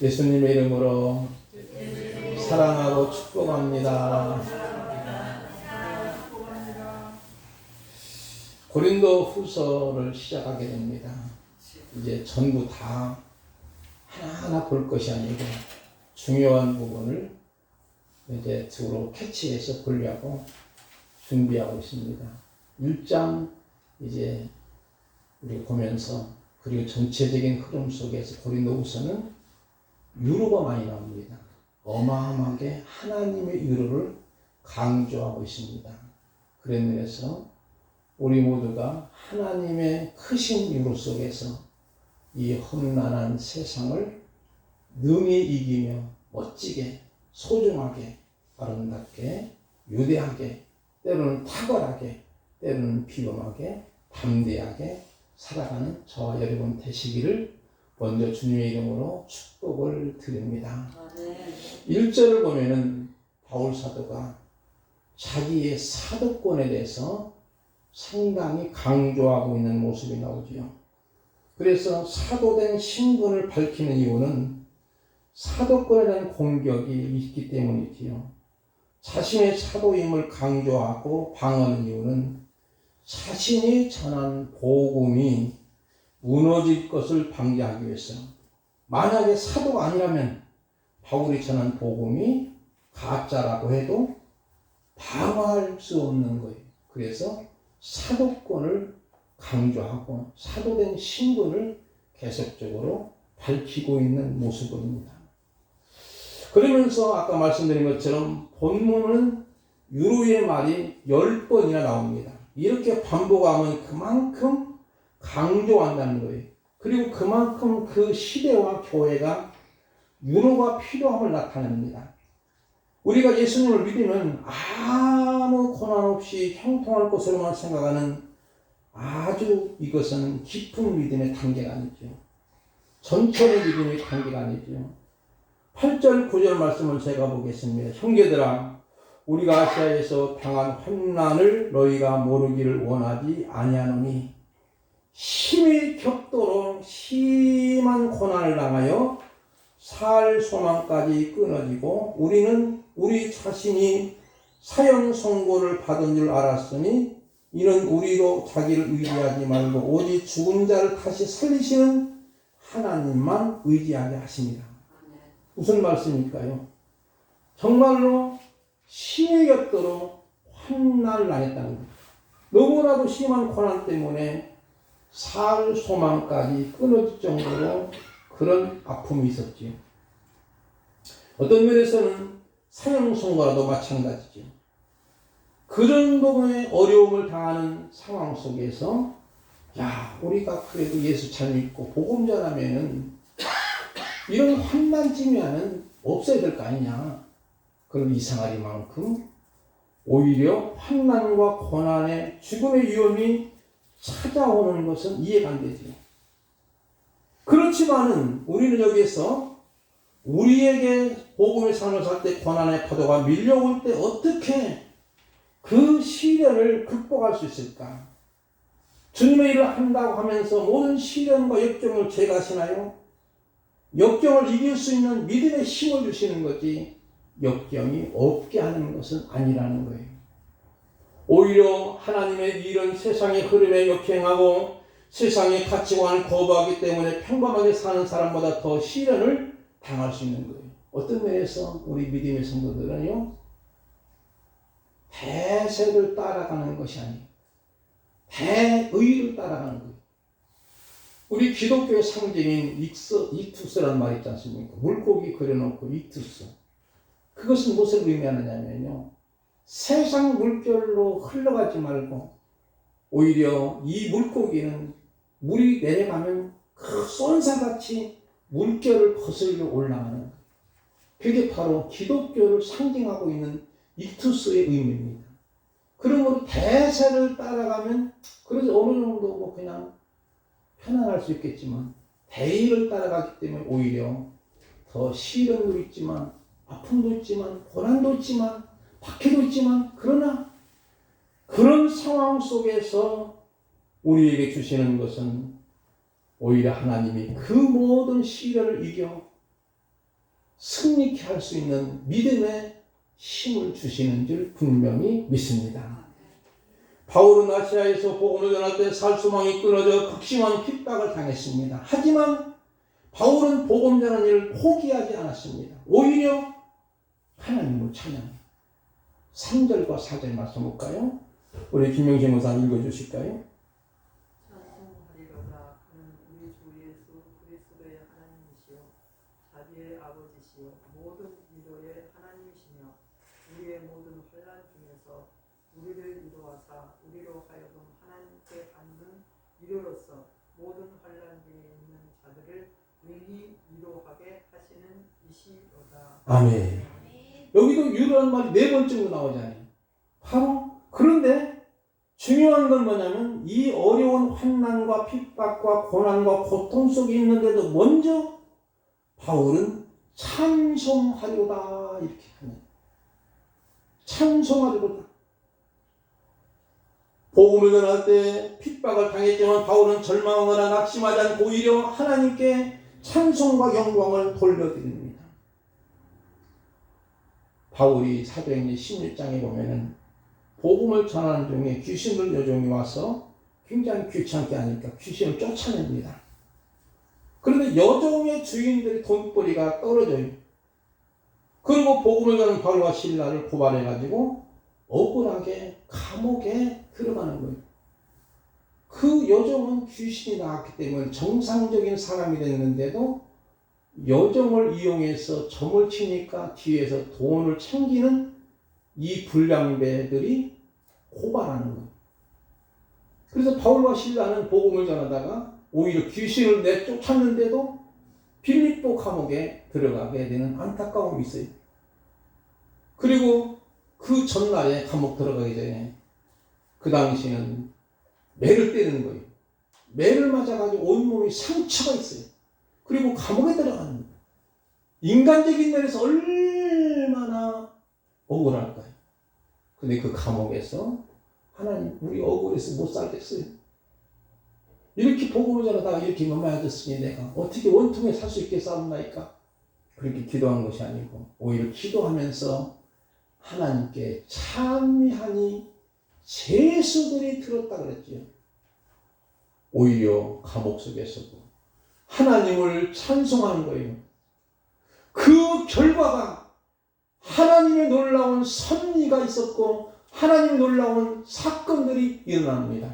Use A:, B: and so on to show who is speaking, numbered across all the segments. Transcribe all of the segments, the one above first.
A: 예수님의 이름으로 사랑하고 축복합니다. 고린도 후서를 시작하게 됩니다. 이제 전부 다 하나하나 볼 것이 아니고 중요한 부분을 이제 주로 캐치해서 보려고 준비하고 있습니다. 1장 이제 우리 보면서 그리고 전체적인 흐름 속에서 고린도 후서는 유로가 많이 나옵니다. 어마어마하게 하나님의 유로를 강조하고 있습니다. 그런 면에서 우리 모두가 하나님의 크신 유로 속에서 이 험난한 세상을 능히 이기며 멋지게, 소중하게, 아름답게, 유대하게, 때로는 탁월하게, 때로는 비범하게, 담대하게 살아가는 저와 여러분 되시기를 먼저 주님의 이름으로 축복을 드립니다. 1절을 보면은 바울 사도가 자기의 사도권에 대해서 상당히 강조하고 있는 모습이 나오지요. 그래서 사도된 신분을 밝히는 이유는 사도권에 대한 공격이 있기 때문이지요. 자신의 사도임을 강조하고 방어하는 이유는 자신이 전한 복음이 무너질 것을 방지하기 위해서. 만약에 사도가 아니라면 바울이 전한 복음이 가짜라고 해도 방어할 수 없는 거예요. 그래서 사도권을 강조하고 사도된 신분을 계속적으로 밝히고 있는 모습입니다. 그러면서 아까 말씀드린 것처럼 본문은 유로의 말이 10번이나 나옵니다. 이렇게 반복하면 그만큼 강조한다는 거예요. 그리고 그만큼 그 시대와 교회가 유로가 필요함을 나타냅니다. 우리가 예수님을 믿으면 아무 고난 없이 형통할 것으로만 생각하는 아주 이것은 깊은 믿음의 단계가 아니죠. 전철의 믿음의 단계가 아니죠. 8절 9절 말씀을 제가 보겠습니다. 형제들아, 우리가 아시아에서 당한 환난을 너희가 모르기를 원하지 아니하노니 힘이 격도로 심한 고난을 당하여 살 소망까지 끊어지고 우리는 우리 자신이 사형 선고를 받은 줄 알았으니 이는 우리로 자기를 의지하지 말고 오직 죽은 자를 다시 살리시는 하나님만 의지하게 하십니다. 무슨 말씀일까요? 정말로 심히 격도로 환난을 당했다는 거예요. 너무나도 심한 고난 때문에 살 소망까지 끊어질 정도로 그런 아픔이 있었지요. 어떤 면에서는 사형 선고라도 마찬가지죠. 그 정도의 어려움을 당하는 상황 속에서 우리가 그래도 예수 잘 믿고 복음 전하면은 이런 환난쯤이야는 없어야 될 거 아니냐. 그런 이상하리만큼 오히려 환난과 고난의 죽음의 위험이 찾아오는 것은 이해가 안 되죠. 그렇지만은 우리는 여기에서 우리에게 복음의 삶을 살 때 고난의 파도가 밀려올 때 어떻게 그 시련을 극복할 수 있을까? 주님의 일을 한다고 하면서 모든 시련과 역경을 제거하시나요? 역경을 이길 수 있는 믿음의 힘을 주시는 거지 역경이 없게 하는 것은 아니라는 거예요. 오히려 하나님의 일은 세상의 흐름에 역행하고 세상의 가치관을 거부하기 때문에 평범하게 사는 사람보다 더 시련을 당할 수 있는 거예요. 어떤 면에서 우리 믿음의 성도들은요, 대세를 따라가는 것이 아니에요. 대의를 따라가는 거예요. 우리 기독교의 상징인 이투스라는 말이 있지 않습니까? 물고기 그려놓고 이투스. 그것은 무엇을 의미하느냐면요, 세상 물결로 흘러가지 말고 오히려 이 물고기는 물이 내려가면 그 쏜사같이 물결을 거슬려 올라가는 거예요. 그게 바로 기독교를 상징하고 있는 이투스의 의미입니다. 그러므로 대세를 따라가면 그래서 어느 정도 그냥 편안할 수 있겠지만 대의를 따라가기 때문에 오히려 더 시련도 있지만 아픔도 있지만 고난도 있지만 박해도 있지만 그러나 그런 상황 속에서 우리에게 주시는 것은 오히려 하나님이 그 모든 시련을 이겨 승리케 할 수 있는 믿음의 힘을 주시는 줄 분명히 믿습니다. 바울은 아시아에서 복음을 전할 때 살 수망이 끊어져 극심한 핍박을 당했습니다. 하지만 바울은 복음 전하는 일을 포기하지 않았습니다. 오히려 하나님을 찬양해요. 3절과 4절 말씀 볼까요? 우리 김명신 목사 읽어주실까요?
B: 찬송하리로다. 그는 우리 주 예수 그리스도의 하나님이시요 자비의 아버지시요 모든 위로의 하나님이시며 우리의 모든 환난 중에서 우리를 위로하사 우리로 하여금 하나님께 받는 위로로서 모든 환난 중에 있는 자들을 능히 위로하게 하시는 이시로다.
A: 아멘. 여기도 위로라는 말이 4번째로 나오잖아요. 바로 그런데 중요한 건 뭐냐면 이 어려운 환난과 핍박과 고난과 고통 속에 있는데도 먼저 바울은 찬송하리로다 이렇게 하네요. 찬송하리로다. 복음을 전할 때 핍박을 당했지만 바울은 절망하거나 낙심하지 않고 오히려 하나님께 찬송과 영광을 돌려드립니다. 바울이 사도행전 16장에 보면은 복음을 전하는 중에 귀신들 여종이 와서 굉장히 귀찮게 하니까 귀신을 쫓아냅니다. 그런데 여종의 주인들의 돈벌이가 떨어져요. 그리고 복음을 전하는 바울과 실라를 고발해가지고 억울하게 감옥에 들어가는 거예요. 그 여종은 귀신이 나왔기 때문에 정상적인 사람이 됐는데도 여종을 이용해서 점을 치니까 뒤에서 돈을 챙기는 이 불량배들이 고발하는 거예요. 그래서 바울과 실라는 복음을 전하다가 오히려 귀신을 내쫓았는데도 빌립보 감옥에 들어가게 되는 안타까움이 있어요. 그리고 그 전날에 감옥 들어가기 전에 그 당시에는 매를 때리는 거예요. 매를 맞아가지고 온몸이 상처가 있어요. 그리고 감옥에 들어가는 거예요. 인간적인 면에서 얼마나 억울할까요? 근데 그 감옥에서 하나님 우리 억울해서 못 살겠어요. 이렇게 복음을 전하다가 이렇게 넘어졌으니 내가 어떻게 원통에 살 수 있겠사옵나이까? 그렇게 기도한 것이 아니고 오히려 기도하면서 하나님께 찬미하니 죄수들이 들었다 그랬죠. 오히려 감옥 속에서도 하나님을 찬송하는 거예요. 그 결과가 하나님의 놀라운 섭리가 있었고 하나님의 놀라운 사건들이 일어납니다.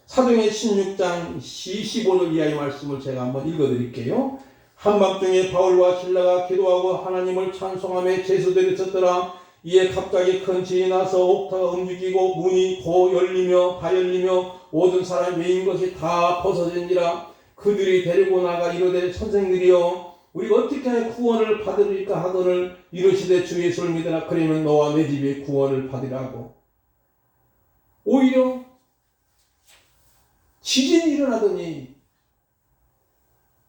A: 사도행전 16장 25절 이하의 말씀을 제가 한번 읽어드릴게요. 한밤중에 바울과 실라가 기도하고 하나님을 찬송하며 제수들이 듣더라. 이에 갑자기 큰 지진이 나서 옥타가 움직이고 문이 고 열리며 다 열리며 모든 사람이 메인 것이 다 벗어진지라. 그들이 데리고 나가 이르되 선생들이여 우리가 어떻게 하여 구원을 받으리까 하거늘 이르시되 주 예수를 믿으라. 그러면 너와 내 집에 구원을 받으라고. 오히려 지진이 일어나더니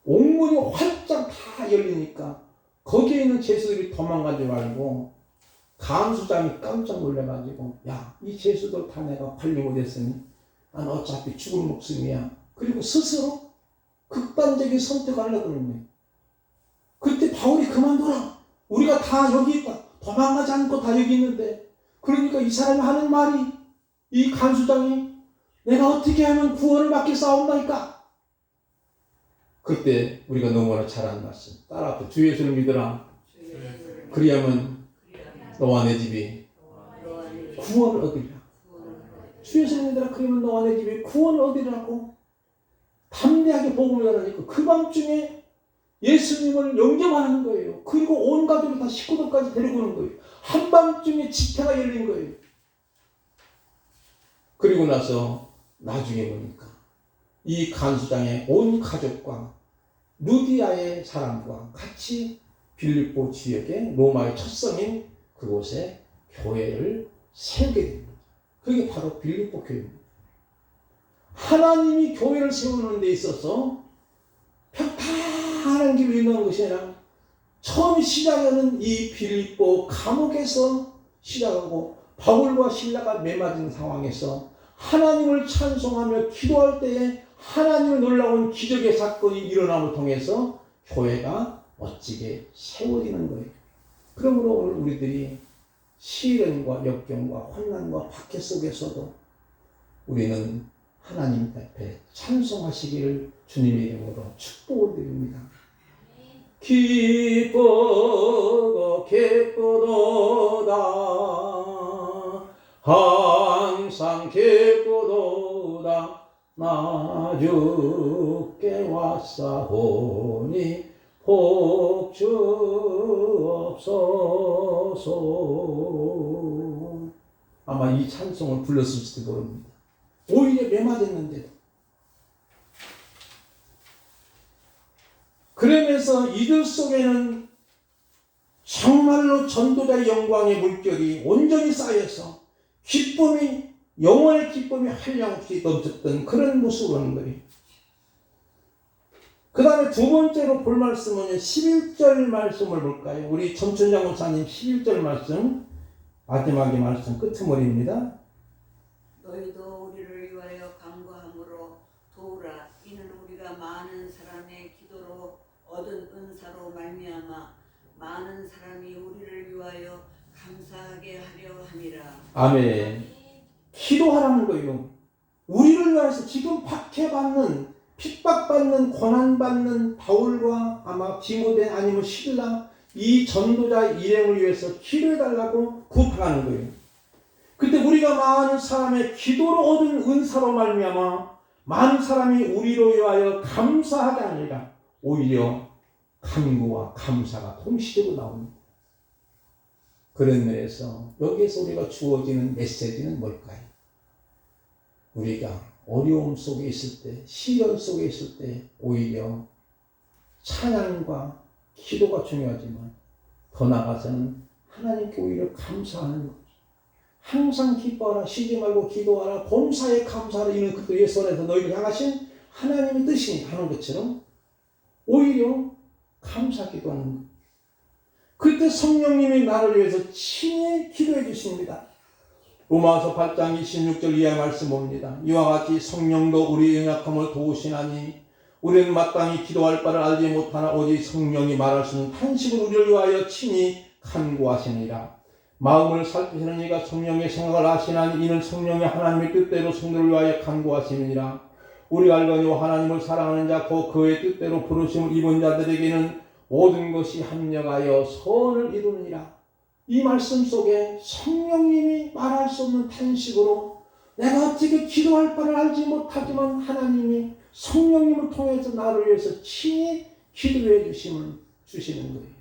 A: 옥문이 활짝 다 열리니까 거기에 있는 죄수들이 도망가지 말고 간수장이 깜짝 놀라가지고 야, 이 죄수들 다 내가 관리 못했으니 난 어차피 죽을 목숨이야. 그리고 스스로 극단적인 선택을 하려고 하는 거예요. 그때 바울이 그만둬라. 우리가 다 여기 있다. 도망가지 않고 다 여기 있는데. 그러니까 이 사람이 하는 말이 이 간수장이 내가 어떻게 하면 구원을 받겠사옵나이까? 그때 우리가 너무나 잘 아는 말씀. 따라서 주 예수를 믿으라. 그리하면 너와 내 집이 구원을 얻으리라. 주 예수를 믿으라. 그러면 너와 내 집이 구원을 얻으리라고 담대하게 복음을 전하니까 그 밤중에 예수님을 영접하는 거예요. 그리고 온 가족을 다 식구들까지 데리고 오는 거예요. 한밤중에 집회가 열린 거예요. 그리고 나서 나중에 보니까 이 간수장의 온 가족과 루디아의 사람과 같이 빌립보 지역의 로마의 첫 성인 그곳에 교회를 세우게 됩니다. 그게 바로 빌립보 교회입니다. 하나님이 교회를 세우는 데 있어서 평탄한 길을 인도하는 것이 아니라 처음 시작하는 이 빌립보 감옥에서 시작하고 바울과 실라가 매맞은 상황에서 하나님을 찬송하며 기도할 때에 하나님의 놀라운 기적의 사건이 일어남을 통해서 교회가 멋지게 세워지는 거예요. 그러므로 오늘 우리들이 시련과 역경과 환난과 박해 속에서도 우리는 하나님 앞에 찬송하시기를 주님의 이름으로 축복을 드립니다. 기뻐 기쁘도다 항상 기쁘도다 나 주께 왔사오니 복 주옵소서. 아마 이 찬송을 불렀을지도 모릅니다. 오히려 매맞았는데도. 그러면서 이들 속에는 정말로 전도자의 영광의 물결이 온전히 쌓여서 기쁨이, 영원의 기쁨이 한량없이 넘쳤던 그런 모습을 하는 거예요. 그 다음에 두 번째로 볼 말씀은 11절 말씀을 볼까요? 우리 전춘장 목사님 11절 말씀, 마지막의 말씀 끄트머리입니다.
C: 너희도 우리를 위하여 간구함으로 도우라. 이는 우리가 많은 사람의 기도로 얻은 은사로 말미암아 많은 사람이 우리를 위하여 감사하게 하려 함이라.
A: 아멘. 기도하라는 거예요. 우리를 위해서 지금 박해받는, 핍박받는, 고난받는 바울과 아마 디모데 아니면 실라, 이 전도자 일행을 위해서 기도해달라고 구박하는 거예요. 그때 우리가 많은 사람의 기도로 얻은 은사로 말미암아 많은 사람이 우리로 위하여 감사하게 아니라 오히려 간구와 감사가 동시에 나옵니다. 그런 면에서 여기에서 우리가 주어지는 메시지는 뭘까요? 우리가 어려움 속에 있을 때, 시련 속에 있을 때 오히려 찬양과 기도가 중요하지만 더 나아가서는 하나님께 오히려 감사하는 것. 항상 기뻐하라, 쉬지 말고 기도하라, 범사에 감사하라. 이는 그도 예수안에서 너희를 향하신 하나님의 뜻이 하는 것처럼 오히려 감사 기도하는 것. 그때 성령님이 나를 위해서 친히 기도해 주십니다. 로마서 8장 26절 이하 말씀 봅니다. 이와 같이 성령도 우리의 연약함을 도우시나니 우리는 마땅히 기도할 바를 알지 못하나 오직 성령이 말하시는 탄식을 우리를 위하여 친히 간구하시니라. 마음을 살피시는 이가 성령의 생각을 아시나니 이는 성령의 하나님의 뜻대로 성도를 위하여 간구하심이니라. 우리가 알거니와 하나님을 사랑하는 자 곧 그의 뜻대로 부르심을 입은 자들에게는 모든 것이 합력하여 선을 이루느니라. 이 말씀 속에 성령님이 말할 수 없는 탄식으로 내가 어떻게 기도할 바를 알지 못하지만 하나님이 성령님을 통해서 나를 위해서 친히 기도해 주시는 거예요.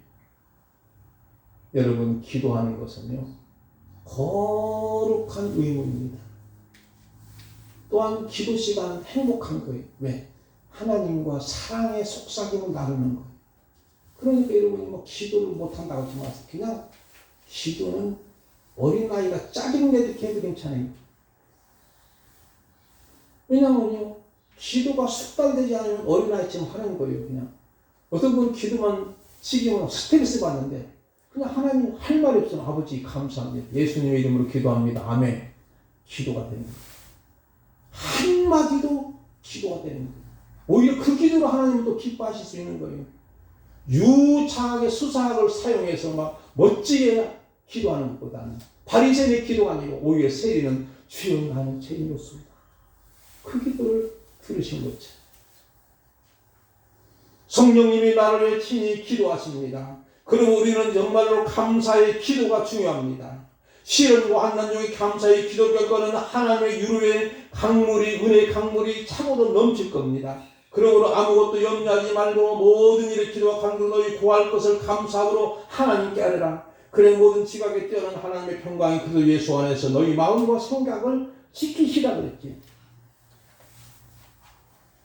A: 여러분, 기도하는 것은요, 거룩한 의무입니다. 또한 기도 시간은 행복한 거예요. 왜? 하나님과 사랑의 속삭임을 나누는 거예요. 그러니까 여러분이 기도를 못한다고 하지 마세요. 그냥 기도는 어린아이가 짜증내듯 해도 괜찮아요. 왜냐면요, 기도가 숙달되지 않으면 어린아이처럼 하는 거예요. 그냥 어떤 분은 기도만 지기면 스트레스 받는데 그냥 하나님 할 말이 없으면 아버지 감사합니다. 예수님의 이름으로 기도합니다. 아멘. 기도가 됩니다. 한마디도 기도가 되는 거예요. 오히려 그 기도로 하나님은 또 기뻐하실 수 있는 거예요. 유창하게 수사학을 사용해서 막 멋지게 기도하는 것보다는 바리새인의 기도가 아니고 오히려 세리는 주여 나는 죄인이었습니다. 그 기도를 들으신 거죠. 성령님이 나를 위해 친히 기도하십니다. 그리고 우리는 정말로 감사의 기도가 중요합니다. 시련과 환난 중에 감사의 기도 결과는 하나님의 유로의 강물이, 은혜의 강물이 차고도 넘칠 겁니다. 그러므로 아무것도 염려하지 말고 모든 일에 기도와 간구로 너희 구할 것을 감사함으로 하나님께 아뢰라. 그래 모든 지각에 뛰어난 하나님의 평강이 그리스도 예수 안에서 너희 마음과 생각을 지키시라 그랬지.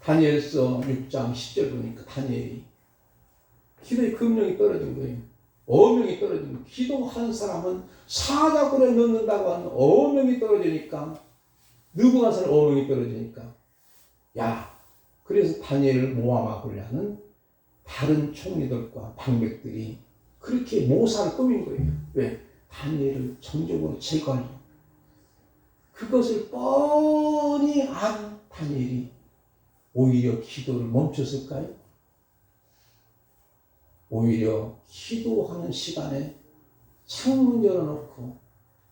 A: 다니엘서 6장 10절 보니까 다니엘이 기도의 금령이 떨어진 거예요. 어명이 떨어진 거예요. 기도하는 사람은 사자굴에 넣는다고 하는 어명이 떨어지니까, 느부갓네살 어명이 떨어지니까, 그래서 다니엘을 모함하고자 다른 총리들과 방백들이 그렇게 모사를 꾸민 거예요. 왜? 다니엘을 정적으로 제거하려고. 그것을 뻔히 안 다니엘이 오히려 기도를 멈췄을까요? 오히려 기도하는 시간에 창문 열어놓고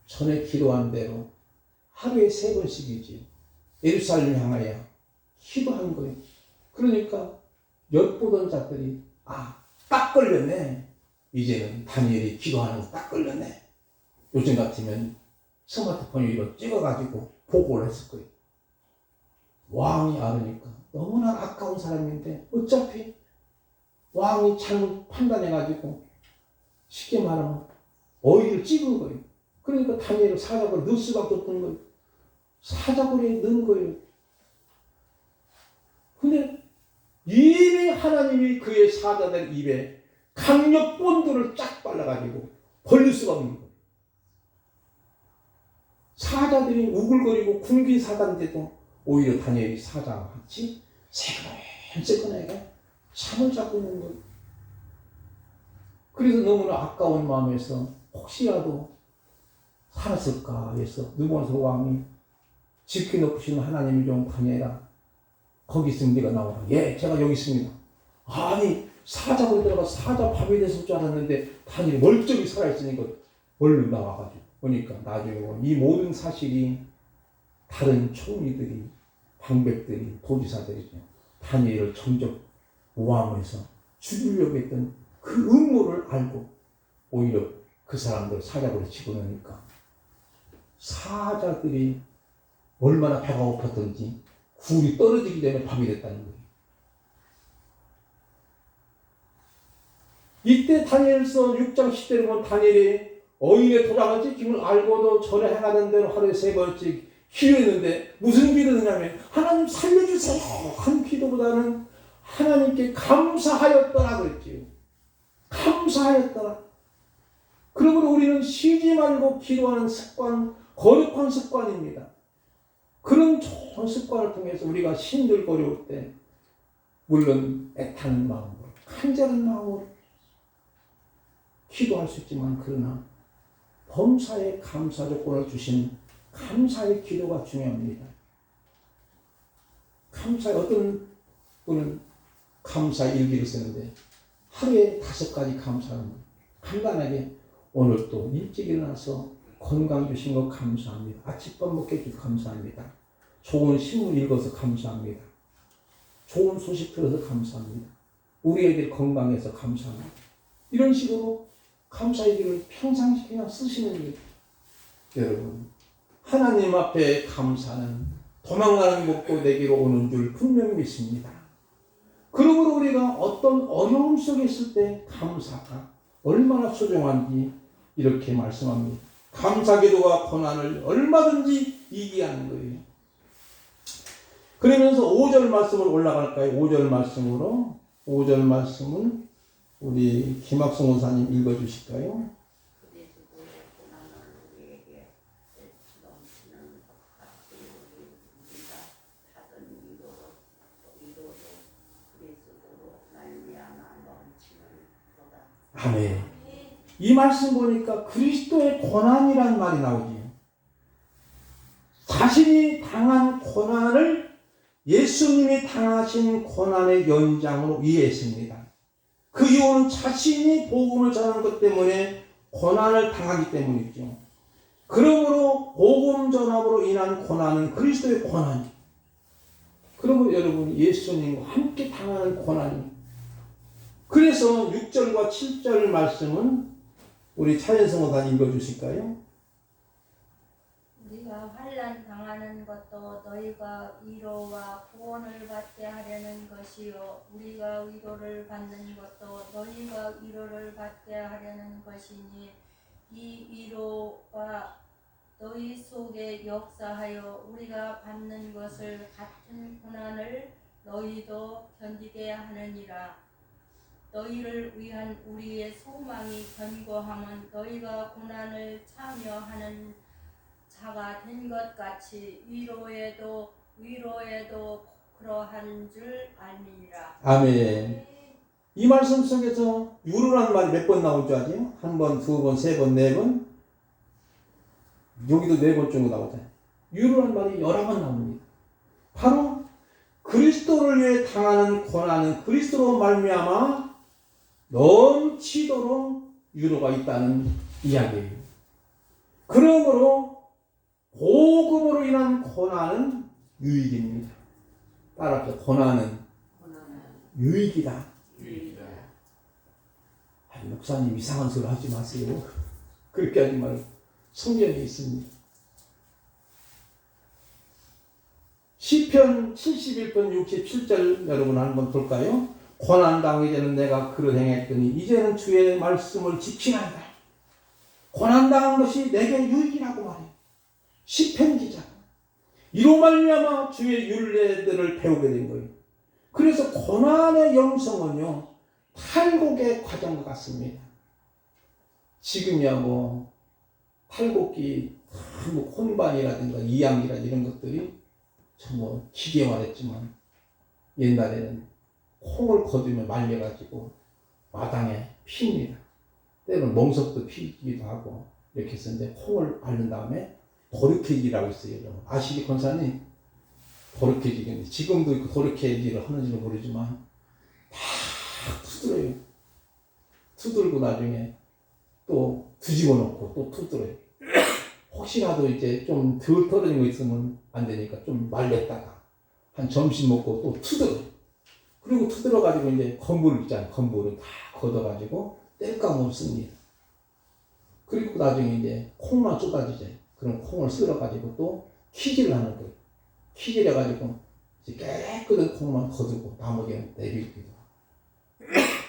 A: 전에 기도한 대로 하루에 3번씩이지 예루살렘 향하여 기도한 거예요. 그러니까 엿보던 자들이 딱 걸렸네. 이제는 다니엘이 기도하는 거 딱 걸렸네. 요즘 같으면 스마트폰에 이거 찍어가지고 보고를 했을 거예요. 왕이 알으니까 너무나 아까운 사람인데 어차피 왕이 잘못 판단해가지고 쉽게 말하면 어이를 찍은 거예요. 그러니까 다니엘을 사자굴에 넣을 수밖에 없던 거예요. 사자굴에 넣은 거예요. 근데 이미 하나님이 그의 사자들 입에 강력 본드를 쫙 발라가지고 벌릴 수가 없는 거예요. 사자들이 우글거리고 굶긴 사자인데도 오히려 다니엘이 사자와 같이 새끈새끈하게 잠을 자고 있는 거예요. 그래서 너무나 아까운 마음에서 혹시라도 살았을까 해서 느부갓네살 왕이 지켜놓으시는 하나님이 좀 다니엘아 거기 있으면 네가 나오라. 예, 제가 여기 있습니다. 아니 사자굴에 들어가 사자 밥이 됐을 줄 알았는데 다니엘이 멀쩡히 살아있으니까 얼른 나와가지고 보니까 나중에 이 모든 사실이 다른 총리들이 방백들이 도지사들이죠. 다니엘을 점점 모함해서 죽이려고 했던 그 음모를 알고 오히려 그 사람들 사자굴에 집어넣으니까 사자들이 얼마나 배가 고팠던지 굴이 떨어지기 전에 밥이 됐다는 거예요. 이때 다니엘서 6장 10절에 보면 다니엘이 어인의 도장을 찍힘을 알고도 전에 행하던 대로 하루에 3번씩 기도했는데 무슨 기도냐면 하나님 살려주세요 한 기도보다는 하나님께 감사하였더라 그랬지요. 감사하였더라. 그러므로 우리는 쉬지 말고 기도하는 습관, 거룩한 습관입니다. 그런 좋은 습관을 통해서 우리가 힘들고 어려울 때 물론 애타는 마음으로 간절한 마음으로 기도할 수 있지만 그러나 범사에 감사 조건을 주신 감사의 기도가 중요합니다. 감사의 어떤 분은 감사 일기를 쓰는데 하루에 5가지 감사합니다. 간단하게 오늘 또 일찍 일어나서 건강 주신 거 감사합니다. 아침밥 먹게 해주셔서 감사합니다. 좋은 신문 읽어서 감사합니다. 좋은 소식 들어서 감사합니다. 우리 애들 건강해서 감사합니다. 이런 식으로 감사의 길을 평상시 그냥 쓰시는 일. 여러분 하나님 앞에 감사는 도망가는 것도 내게로 오는 줄 분명히 믿습니다. 그러므로 우리가 어떤 어려움 속에 있을 때 감사가 얼마나 소중한지 이렇게 말씀합니다. 감사기도가 고난을 얼마든지 이기게 하는 거예요. 그러면서 5절 말씀을 올라갈까요? 5절 말씀으로 5절 말씀은 우리 김학성 원사님 읽어주실까요? 아멘. 이 말씀 보니까 그리스도의 고난이라는 말이 나오지요. 자신이 당한 고난을 예수님이 당하신 고난의 연장으로 이해했습니다. 그 이유는 자신이 복음을 전하는 것 때문에 고난을 당하기 때문이죠. 그러므로 복음 전함으로 인한 고난은 그리스도의 고난이에요. 그러므로 여러분 예수님과 함께 당하는 고난이. 그래서 6절과 7절 말씀은 우리 차연성 원사님 읽어주실까요?
D: 우리가 환난 당하는 것도 너희가 위로와 구원을 받게 하려는 것이요 우리가 위로를 받는 것도 너희가 위로를 받게 하려는 것이니 이 위로가 너희 속에 역사하여 우리가 받는 것을 같은 고난을 너희도 견디게 하느니라. 너희를 위한 우리의 소망이 견고함은 너희가 고난을 참여하는 자가 된 것 같이 위로에도 그러한 줄 알미니라.
A: 아멘. 이 말씀 속에서 위로라는 말이 몇 번 나올 줄 아세요? 1번, 2번, 3번, 4번. 여기도 4번 정도 나오잖아요. 위로라는 말이 여러 번 나옵니다. 바로 그리스도를 위해 당하는 고난은 그리스도로 말미암아 넘치도록 위로가 있다는 이야기예요. 그러므로 복음으로 인한 고난은 유익입니다. 따라서 고난은 유익이다. 아니, 목사님 이상한 소리 하지 마세요. 그렇게 하지 말고 성경에 있습니다. 시편 71편 67절 여러분 한번 볼까요? 고난당하기 전에 내가 그릇 행했더니 이제는 주의 말씀을 지키나이다. 고난당한 것이 내게 유익이라고 말해요. 시편 기자. 이로 말미암아 주의 율례들을 배우게 된 거예요. 그래서 고난의 영성은요, 탈곡의 과정과 같습니다. 지금이야 뭐 탈곡기, 뭐 혼반이라든가 이양기라든가 이런 것들이 뭐 기계화됐지만 옛날에는 콩을 거두면 말려가지고 마당에 핍니다. 때로는 멍석도 피기도 하고 이렇게 했었는데 콩을 앓는 다음에 도르케질이라고 있어요. 아시리 권사님? 도르케질인데 지금도 그 도르케질을 하는지는 모르지만 다 투들어요. 투들고 나중에 또 뒤집어 놓고 또 투들어요. 혹시라도 이제 좀 덜 떨어진 거 있으면 안 되니까 좀 말렸다가 한 점심 먹고 또 투들어요. 그리고 투들어가지고 이제 건물 있잖아요. 건물을 다 걷어가지고 뗄감을 씁니다. 그리고 나중에 이제 콩만 쏟아지죠. 그럼 콩을 쓸어가지고 또 키질을 하는 거예요. 키질해가지고 이제 깨끗한 콩만 거두고 나머지는 내리기도 하고.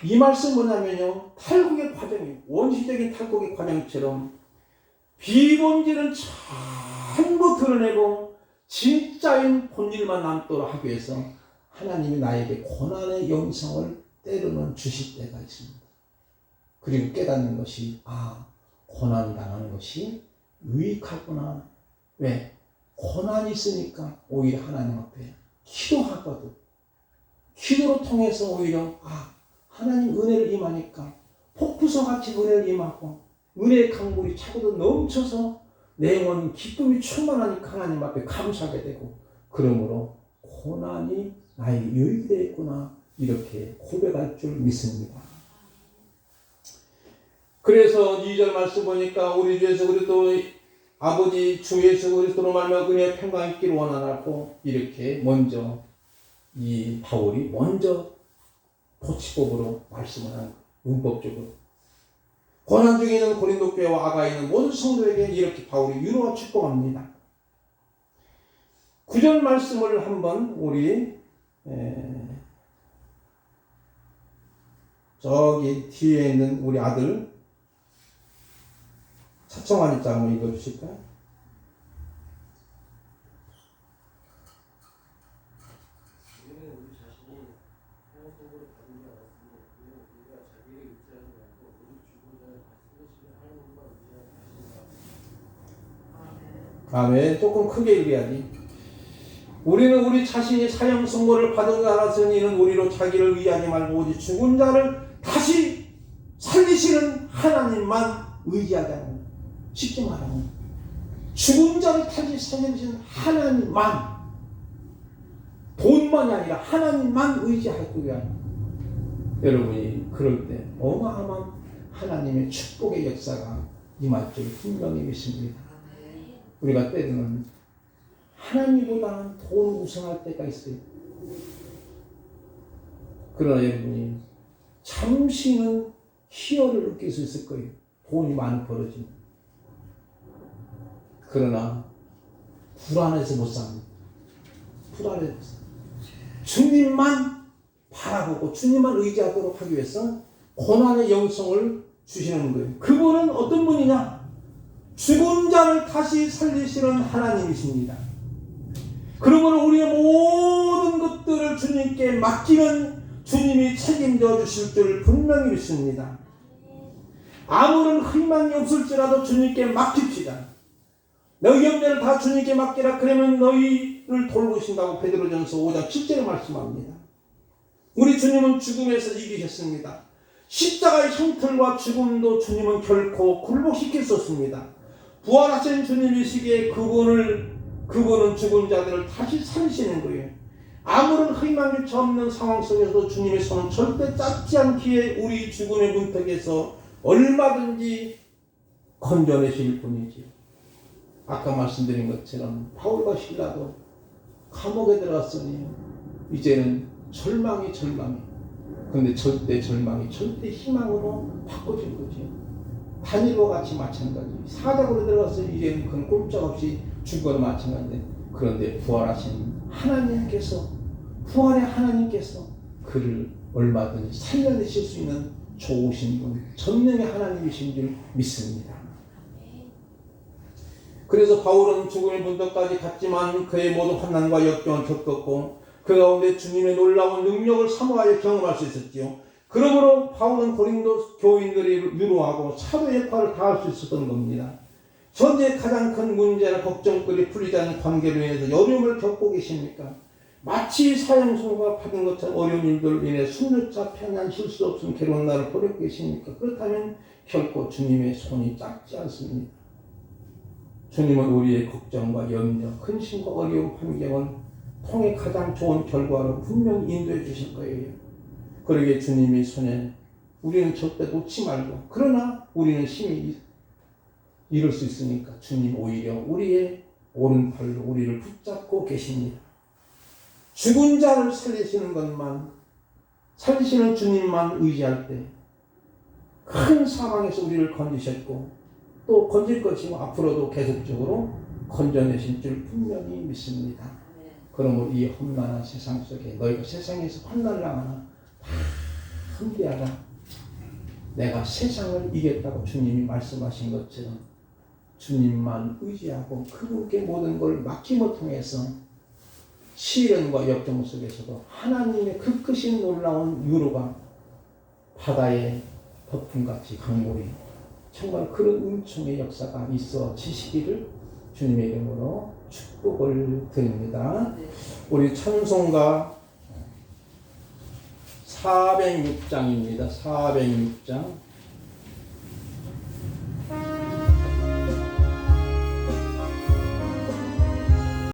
A: 이 말씀 뭐냐면요. 탈곡의 과정이 원시적인 탈곡의 과정처럼 비본질은 전부 드러내고 진짜인 본질만 남도록 하기 위해서 하나님이 나에게 고난의 영성을 때로는 주실 때가 있습니다. 그리고 깨닫는 것이 고난 당하는 것이 유익하구나. 왜? 고난이 있으니까 오히려 하나님 앞에 기도하거든. 기도로 통해서 오히려 하나님 은혜를 임하니까 폭부서같이 은혜를 임하고 은혜의 강물이 차고도 넘쳐서 내 영혼 기쁨이 충만하니까 하나님 앞에 감사하게 되고 그러므로 고난이 나에게 유익이 되겠구나 이렇게 고백할 줄 믿습니다. 그래서 2절 말씀 보니까 우리 주 예수 그리스도 아버지 주 예수 그리스도로 말미암아 은혜의 평강 있기를 원하나고 이렇게 먼저 이 바울이 먼저 도치법으로 말씀을 하는 거예요. 문법적으로. 고난 중에 있는 고린도 교회와 아가에 있는 모든 성도에게 이렇게 바울이 위로와 축복합니다. 9절 말씀을 한번 우리 저기 뒤에 있는 우리 아들 차청환 입자 한번 읽어주실까요? 아멘. 조금 크게 읽어야지. 우리는 우리 자신이 사형 선고를 받은 자 알았으니 이는 우리로 자기를 의하지 말고 오직 죽은 자를 다시 살리시는 하나님만 의지하자는 거예요. 쉽게 말하면 죽은 자를 다시 살리시는 하나님만, 돈만이 아니라 하나님만 의지할 거야. 여러분이 그럴 때 어마어마한 하나님의 축복의 역사가 임할 줄 분명히 믿습니다. 우리가 때로는 하나님보다는 돈을 우선할 때가 있어요. 그러나 여러분이 잠시는 희열을 느낄 수 있을 거예요. 돈이 많이 벌어지면. 그러나 불안해서 못 삽니다. 불안해서 못 삽니다. 주님만 바라보고 주님만 의지하도록 하기 위해서 고난의 영성을 주시는 거예요. 그분은 어떤 분이냐? 죽은 자를 다시 살리시는 하나님이십니다. 그러므로 우리의 모든 것들을 주님께 맡기는 주님이 책임져 주실 줄 분명히 믿습니다. 아무런 희망이 없을지라도 주님께 맡깁시다. 너희 염려를 다 주님께 맡기라. 그러면 너희를 돌보신다고 베드로전서 5장 7절에 말씀합니다. 우리 주님은 죽음에서 이기셨습니다. 십자가의 형틀과 죽음도 주님은 결코 굴복시킬 수 없습니다. 부활하신 주님이시기에 그분은 죽은 자들을 다시 살리시는 거예요. 아무런 희망조차 없는 상황 속에서도 주님의 손은 절대 짧지 않기에 우리 죽음의 문턱에서 얼마든지 건져내실 분이지. 아까 말씀드린 것처럼 바울과 실라도 감옥에 들어갔으니 이제는 절망이. 그런데 절대 절망이 절대 희망으로 바꿔진 거지. 다니엘과 같이 마찬가지. 사자굴에 들어가서 이제는 그건 꼼짝없이 죽거나 마찬가지인데, 그런데 부활하신 하나님께서, 부활의 하나님께서 그를 얼마든지 살려내실 수 있는 좋으신 분, 전능의 하나님이신 줄 믿습니다. 그래서 바울은 죽음의 문턱까지 갔지만 그의 모든 환난과 역경을 겪었고 그 가운데 주님의 놀라운 능력을 사모하여 경험할 수 있었지요. 그러므로 바울은 고린도 교인들을 위로하고 사도 역할을 다할 수 있었던 겁니다. 현재 가장 큰 문제나 걱정거리 풀리지 않는 관계로 인해서 어려움을 겪고 계십니까? 마치 사형선고가 받은 것처럼 어려운 일들로 인해 숨조차 편히 쉴 수 없는 괴로운 날을 보내고 계십니까? 그렇다면 결코 주님의 손이 작지 않습니다. 주님은 우리의 걱정과 염려, 근심과 어려운 환경을 통해 가장 좋은 결과로 분명히 인도해 주실 거예요. 그러기에 주님의 손에 우리는 절대 놓지 말고, 그러나 우리는 힘이 이룰 수 있으니까 주님 오히려 우리의 오른팔로 우리를 붙잡고 계십니다. 죽은 자를 살리시는 것만, 살리시는 주님만 의지할 때 큰 사망에서 우리를 건지셨고 또 건질 것이고 앞으로도 계속적으로 건져내실 줄 분명히 믿습니다. 그러므로 이 험난한 세상 속에 너희가 세상에서 환난을 당하나 함께하라. 내가 세상을 이겼다고 주님이 말씀하신 것처럼 주님만 의지하고 그분께 모든 걸 맡김을 통해서 시련과 역경 속에서도 하나님의 그 크신 놀라운 유로가 바다의 덮음같이 강물이 정말 그런 은총의 역사가 있어지시기를 주님의 이름으로 축복을 드립니다. 우리 찬송가 406장입니다. 406장